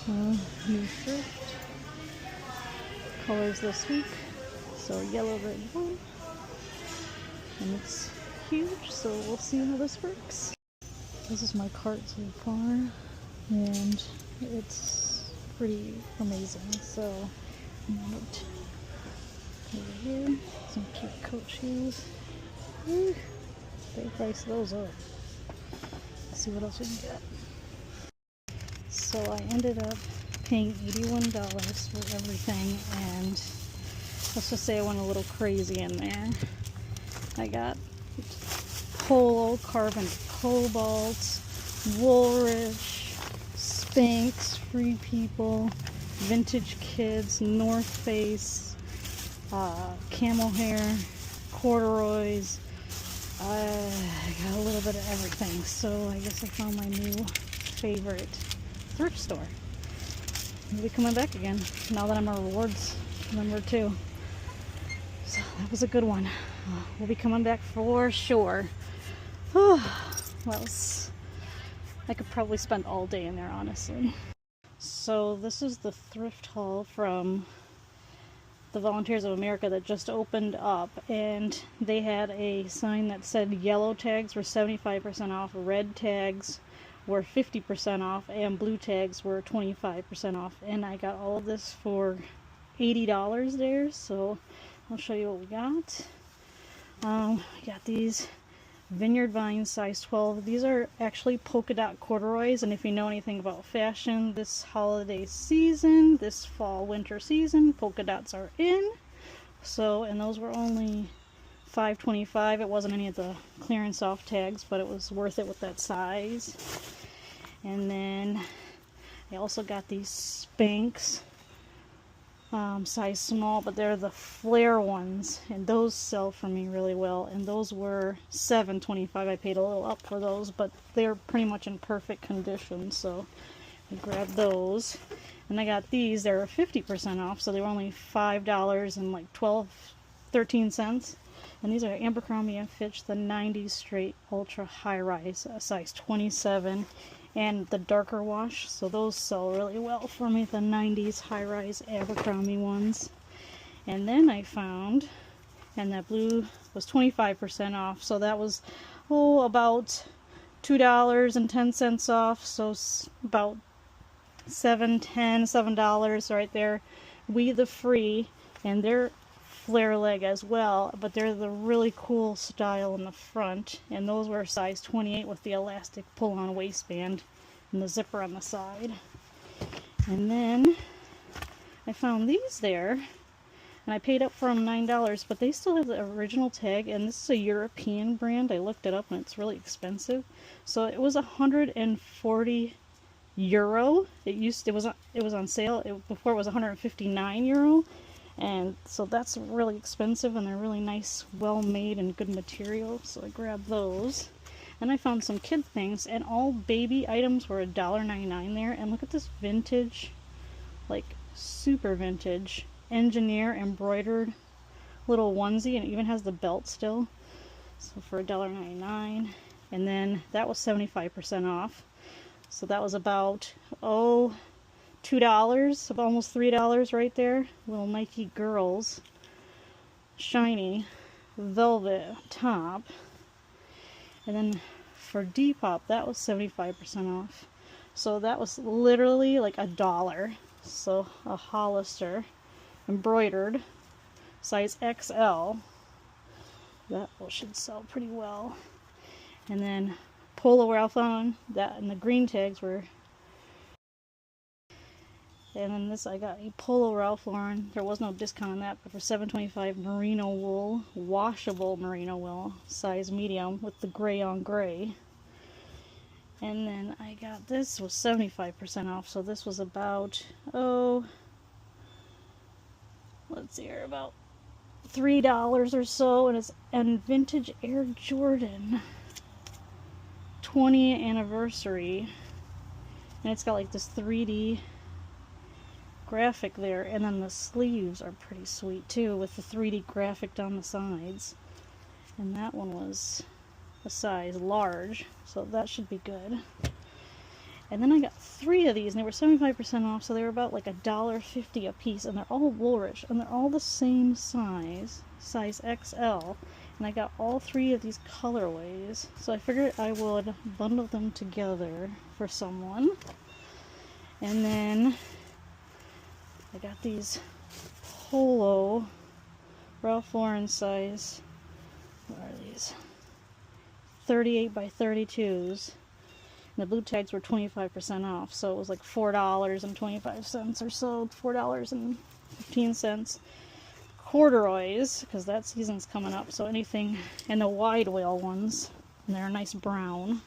New Thrift. Colors this week. So yellow, red, blue. And it's huge, so we'll see how this works. This is my cart so far, and it's pretty amazing. So I'm gonna put over here some cute coat shoes. Woo, they price those up. Let's see what else we can get. So I ended up paying $81 for everything, and let's just say I went a little crazy in there. I got Polo, Carbon Cobalt, Woolrich, Spanx, Free People, Vintage Kids, North Face, camel hair, corduroys. I got a little bit of everything, so I guess I found my new favorite thrift store. I'll be coming back again now that I'm a rewards member too. So that was a good one. We'll be coming back for sure. Well, I could probably spend all day in there, honestly. So this is the thrift haul from the Volunteers of America that just opened up, and they had a sign that said yellow tags were 75% off, red tags were 50% off, and blue tags were 25% off. And I got all of this for $80 there, so I'll show you what we got. We got these Vineyard Vines size 12. These are actually polka dot corduroys, and if you know anything about fashion this holiday season, this fall winter season, polka dots are in. So, and those were only $5.25. It wasn't any of the clearance off tags, but it was worth it with that size. And then I also got these Spanx size small, but they're the flare ones, and those sell for me really well, and those were $7.25. I paid a little up for those, but they're pretty much in perfect condition, so I grabbed those. And I got these. They were 50% off, so they were only $5 and like 13 cents. And these are Abercrombie & Fitch, the 90s straight ultra high rise, size 27, and the darker wash, so those sell really well for me, the 90s high rise Abercrombie ones. And then I found, and that blue was 25% off, so that was about $2.10 off, so about $7 right there. We the Free, and they're flare leg as well, but they're the really cool style in the front, and those were size 28 with the elastic pull-on waistband and the zipper on the side. And then I found these there, and I paid up for them $9, but they still have the original tag, and this is a European brand. I looked it up and it's really expensive, so it was 140 euro. It was on sale. Before it was 159 euro. And so that's really expensive, and they're really nice, well made, and good material, so I grabbed those. And I found some kid things, and all baby items were $1.99 there. And look at this vintage, like super vintage, engineer embroidered little onesie, and it even has the belt still. So for $1.99. And then that was 75% off. So that was about, $2, almost $3 right there. Little Nike Girls shiny velvet top. And then for Depop, that was 75% off. So that was literally like $1. So a Hollister embroidered size XL. That should sell pretty well. And then Polo Ralph Lauren, that and the green tags were. And then this, I got a Polo Ralph Lauren. There was no discount on that, but for $7.25, merino wool, washable merino wool, size medium with the gray on gray. And then I got this, was 75% off, so this was about, let's see here, about $3 or so, and it's vintage Air Jordan 20th anniversary, and it's got like this 3D graphic there, and then the sleeves are pretty sweet too, with the 3D graphic down the sides. And that one was a size large, so that should be good. And then I got 3 of these, and they were 75% off, so they were about like $1.50 a piece, and they're all Woolrich, and they're all the same size XL, and I got all 3 of these colorways, so I figured I would bundle them together for someone. And then I got these Polo Ralph Lauren size, what are these, 38 by 32s. The blue tags were 25% off, so it was like $4.25 or so, $4.15. Corduroys, because that season's coming up, so anything, and the wide whale ones, and they're a nice brown.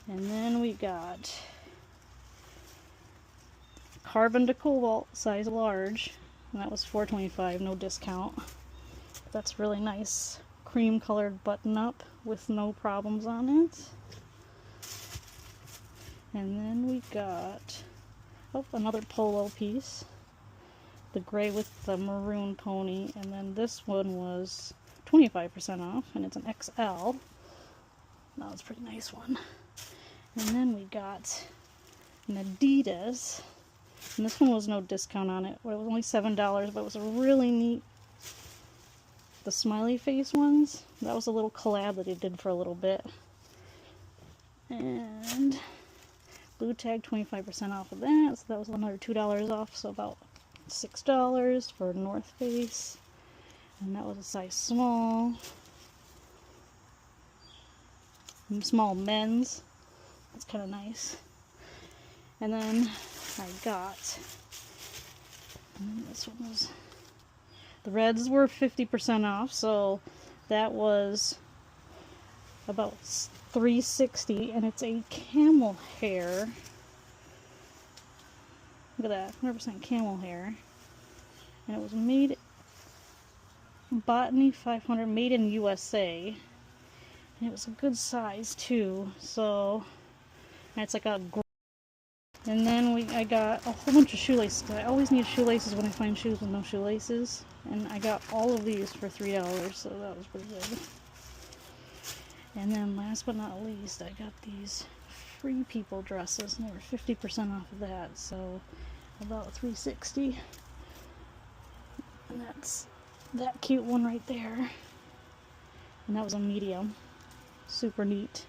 And then we got carbon to cobalt size large, and that was $4.25, no discount. That's really nice cream colored button up with no problems on it. And then we got, oh, another polo piece, the gray with the maroon pony, and then this one was 25% off, and it's an XL. That was a pretty nice one. And then we got an Adidas, and this one was no discount on it. It was only $7, but it was a really neat, the smiley face ones. That was a little collab that he did for a little bit. And blue tag, 25% off of that, so that was another $2 off, so about $6 for North Face, and that was a size small men's. That's kind of nice. And then I got, this one was, the reds were 50% off, so that was about $3.60, and it's a camel hair. Look at that, 100% camel hair. And it was made, Botany 500, made in USA. And it was a good size too, so, and it's like a, and then I got a whole bunch of shoelaces, because I always need shoelaces when I find shoes with no shoelaces. And I got all of these for $3, so that was pretty good. And then last but not least, I got these Free People dresses, and they were 50% off of that, so about $3.60. And that's that cute one right there. And that was a medium. Super neat.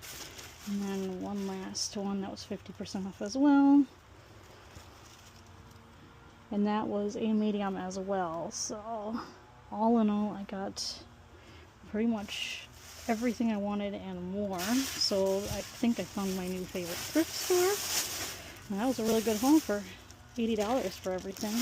And then one last one that was 50% off as well. And that was a medium as well. So all in all, I got pretty much everything I wanted and more. So I think I found my new favorite thrift store. And that was a really good haul for $80 for everything.